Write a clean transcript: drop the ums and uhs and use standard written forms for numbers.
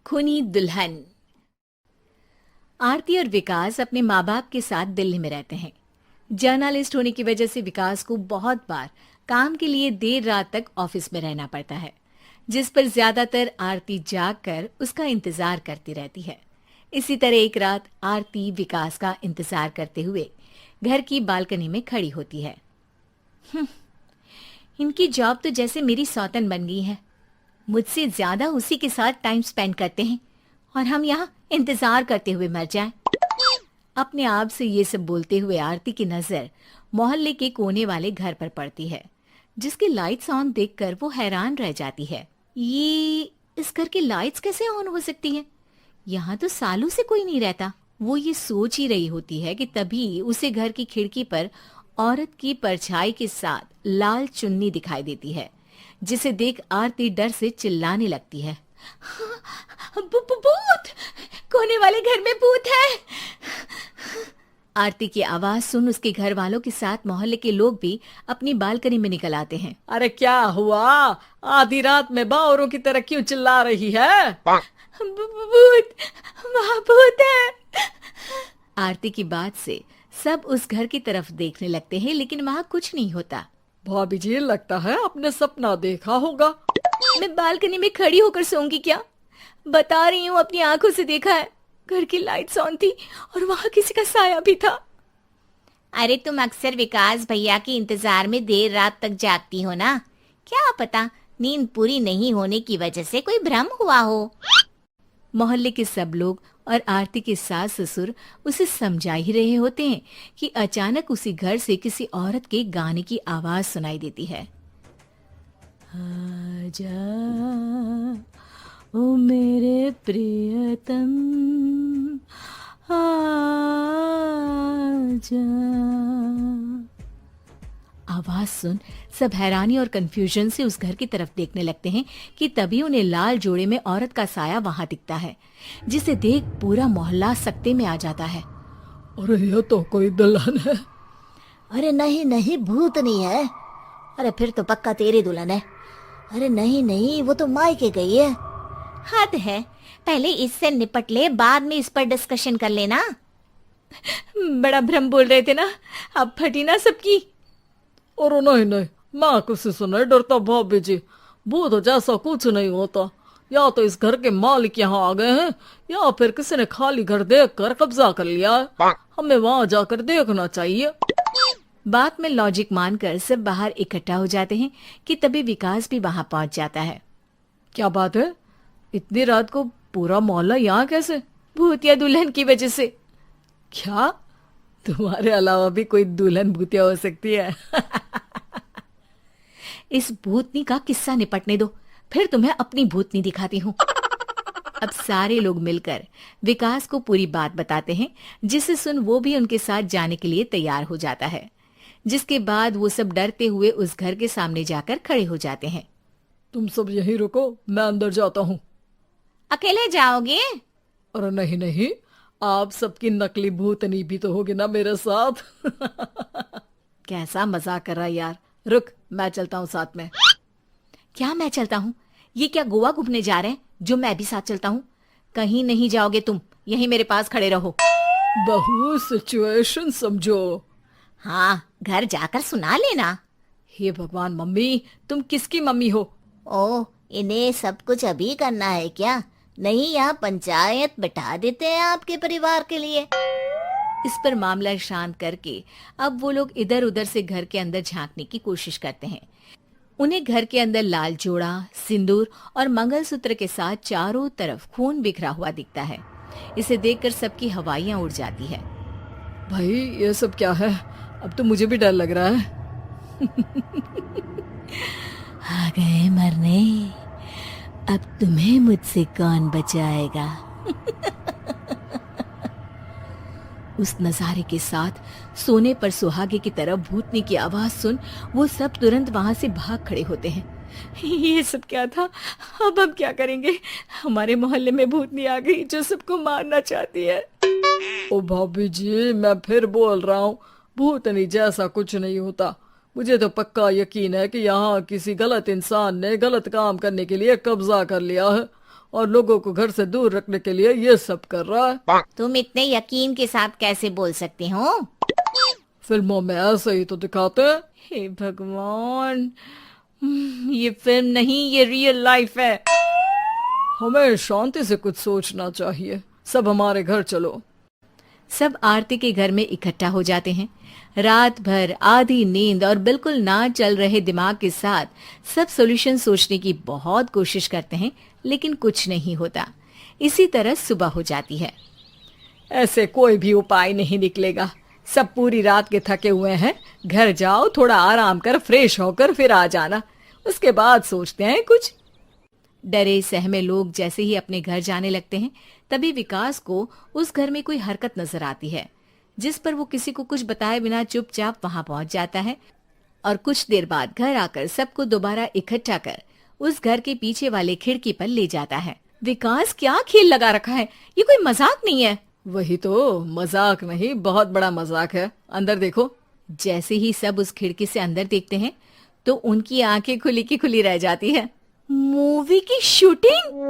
खूनी दुल्हन। आरती और विकास अपने माँ बाप के साथ दिल्ली में रहते हैं। जर्नलिस्ट होने की वजह से विकास को बहुत बार काम के लिए देर रात तक ऑफिस में रहना पड़ता है, जिस पर ज्यादातर आरती जाग कर उसका इंतजार करती रहती है। इसी तरह एक रात आरती विकास का इंतजार करते हुए घर की बालकनी में खड़ी होती है। इनकी जॉब तो जैसे मेरी सौतन बन गई है। मुझसे ज्यादा उसी के साथ टाइम स्पेंड करते हैं और हम यहाँ इंतजार करते हुए मर जाएं। अपने आप से ये सब बोलते हुए आरती की नजर मोहल्ले के कोने वाले घर पर पड़ती है, जिसकी लाइट्स ऑन देखकर वो हैरान रह जाती है। ये इस घर की लाइट्स कैसे ऑन हो सकती हैं? यहाँ तो सालों से कोई नहीं रहता। वो ये सोच ही रही होती है कि तभी उसे घर की खिड़की पर औरत की परछाई के साथ लाल चुन्नी दिखाई देती है, जिसे देख आरती डर से चिल्लाने लगती है। भूत! कोने वाले घर में भूत है! आरती की आवाज सुन उसके घर वालों के साथ मोहल्ले के लोग भी अपनी बालकनी में निकल आते हैं। अरे क्या हुआ? आधी रात में बावरों की तरह क्यों चिल्ला रही है? भूत! वहाँ भूत है! आरती की बात से सब उस घर की तरफ देखने लगते हैं, लेकिन वहाँ कुछ नहीं होता। भाभी जी, लगता है आपने सपना देखा होगा। मैं बालकनी में खड़ी होकर सोऊंगी क्या? बता रही हूँ, अपनी आंखों से देखा है। घर की लाइट्स ऑन थी और वहाँ किसी का साया भी था। अरे तुम अक्सर विकास भैया के इंतजार में देर रात तक जागती हो ना, क्या पता नींद पूरी नहीं होने की वजह से कोई भ्रम हुआ हो। मोहल्ले के सब लोग और आरती के सास ससुर उसे समझा ही रहे होते हैं कि अचानक उसी घर से किसी औरत के गाने की आवाज सुनाई देती है। आजा ओ मेरे प्रियतम, आजा। आवाज सुन सब हैरानी और कंफ्यूजन से उस घर की तरफ देखने लगते हैं कि तभी उन्हें लाल जोड़े में औरत का साया वहां दिखता है, जिसे देख पूरा मोहल्ला सकते में आ जाता है। अरे ये तो कोई दुल्हन है। अरे नहीं नहीं, भूत नहीं है। अरे फिर तो पक्का तेरी दुल्हन है। अरे नहीं नहीं, वो तो मायके गई है। हद है, पहले इससे निपट ले, बाद में इस पर डिस्कशन कर लेना। बड़ा भ्रम बोल रहे थे ना, अब फटी ना सबकी। और नहीं नहीं, मैं किसी से नहीं डरता भाभी जी। भूत जैसा कुछ नहीं होता। या तो इस घर के मालिक यहाँ आ गए हैं, या फिर किसी ने खाली घर देख कर कब्जा कर लिया है। हमें वहाँ जाकर देखना चाहिए। बात में लॉजिक मानकर सब बाहर इकट्ठा हो जाते हैं कि तभी विकास भी वहां पहुंच जाता है। क्या बात है? इतनी रात को पूरा मोहल्ला यहाँ कैसे? भूतिया दुल्हन की वजह से। क्या तुम्हारे अलावा भी कोई दुल्हन भूतिया हो सकती है? इस भूतनी का किस्सा निपटने दो, फिर तुम्हें अपनी भूतनी दिखाती हूँ। अब सारे लोग मिलकर विकास को पूरी बात बताते हैं, जिसे सुन वो भी उनके साथ जाने के लिए तैयार हो जाता है। जिसके बाद वो सब डरते हुए उस घर के सामने जाकर खड़े हो जाते हैं। तुम सब यहीं रुको, मैं अंदर जाता हूँ। अकेले जाओगे? अरे नहीं नहीं, आप सबकी नकली भूतनी भी तो होगी ना मेरे साथ। कैसा मजाक कर रहा है यार। रुक, मैं चलता हूँ साथ में। क्या मैं चलता हूँ? ये क्या गोवा घूमने जा रहे हैं जो मैं भी साथ चलता हूँ? कहीं नहीं जाओगे तुम, यहीं मेरे पास खड़े रहो। बहू, सिचुएशन समझो। हाँ, घर जाकर सुना लेना। हे भगवान, मम्मी तुम किसकी मम्मी हो? ओ, इन्हें सब कुछ अभी करना है क्या? नहीं, यहाँ पंचायत बैठा देते हैं आपके परिवार के लिए। इस पर मामला शांत करके अब वो लोग इधर उधर से घर के अंदर झांकने की कोशिश करते हैं। उन्हें घर के अंदर लाल जोड़ा, सिंदूर और मंगलसूत्र के साथ चारों तरफ खून बिखरा हुआ दिखता है। इसे देखकर सबकी हवाइयां उड़ जाती है। भाई ये सब क्या है? अब तो मुझे भी डर लग रहा है। आ गए मरने, अब तुम्हें मुझसे कौन बचाएगा? उस नजारे के साथ सोने पर सुहागे की तरफ भूतनी की आवाज सुन वो सब तुरंत वहां से भाग खड़े होते हैं। ये सब क्या था? अब हम क्या करेंगे? हमारे मोहल्ले में भूतनी आ गई जो सबको मारना चाहती है। ओ भाभी जी, मैं फिर बोल रहा हूँ, भूतनी जैसा कुछ नहीं होता। मुझे तो पक्का यकीन है कि यहाँ किसी गलत इंसान ने गलत काम करने के लिए कब्जा कर लिया है और लोगों को घर से दूर रखने के लिए ये सब कर रहा है। तुम इतने यकीन के साथ कैसे बोल सकते हो? फिल्मों में ऐसे ही तो दिखाते हैं। हे भगवान, ये फिल्म नहीं, ये रियल लाइफ है। हमें शांति से कुछ सोचना चाहिए। सब हमारे घर चलो। सब आरती के घर में इकट्ठा हो जाते हैं। रात भर आधी नींद और बिल्कुल ना चल रहे दिमाग के साथ सब सॉल्यूशन सोचने की बहुत कोशिश करते हैं, लेकिन कुछ नहीं होता। इसी तरह सुबह हो जाती है। ऐसे कोई भी उपाय नहीं निकलेगा। सब पूरी रात के थके हुए हैं। घर जाओ, थोड़ा आराम कर, फ्रेश होकर फिर आ जाना, उसके बाद सोचते हैं कुछ। डरे सहमे लोग जैसे ही अपने घर जाने लगते हैं, तभी विकास को उस घर में कोई हरकत नजर आती है, जिस पर वो किसी को कुछ बताए बिना चुपचाप वहां पहुंच जाता है और कुछ देर बाद घर आकर सबको दोबारा इकट्ठा कर उस घर के पीछे वाले खिड़की पर ले जाता है। विकास, क्या खेल लगा रखा है? ये कोई मजाक नहीं है। वही तो, मजाक नहीं, बहुत बड़ा मजाक है। अंदर देखो। जैसे ही सब उस खिड़की से अंदर देखते हैं तो उनकी आंखें खुली की खुली रह जाती है। मूवी की शूटिंग!